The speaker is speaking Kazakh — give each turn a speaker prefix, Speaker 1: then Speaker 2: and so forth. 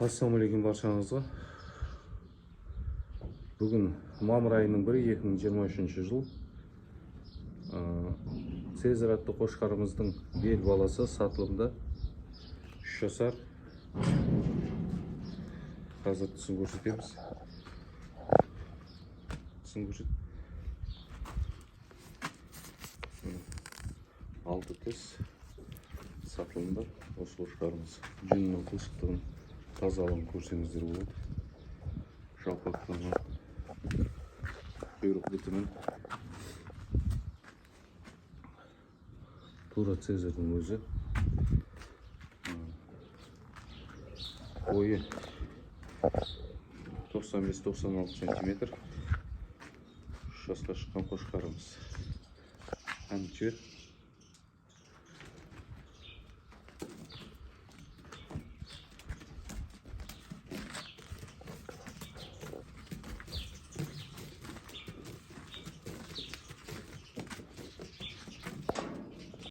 Speaker 1: Ассалаумағалейкум баршаңызға. Бүгін мамыр айының 1-і 2023 жыл. Цезарь атты қошқарымыздың бел баласы сатылымда 3 жасар. Қазір түсін көрсетеміз. Түсін көрсет. 6 тіс сатылымда. Осы қошқарымыз жүнінің қылшықтығын тазалығын көрсеңіздер болады. Жалпақтанған құйрық бітімін тура Цезарьдің өзі. Бойы 95-96 сантиметр. 3 жасқа шыққан қошқарымыз. Әнші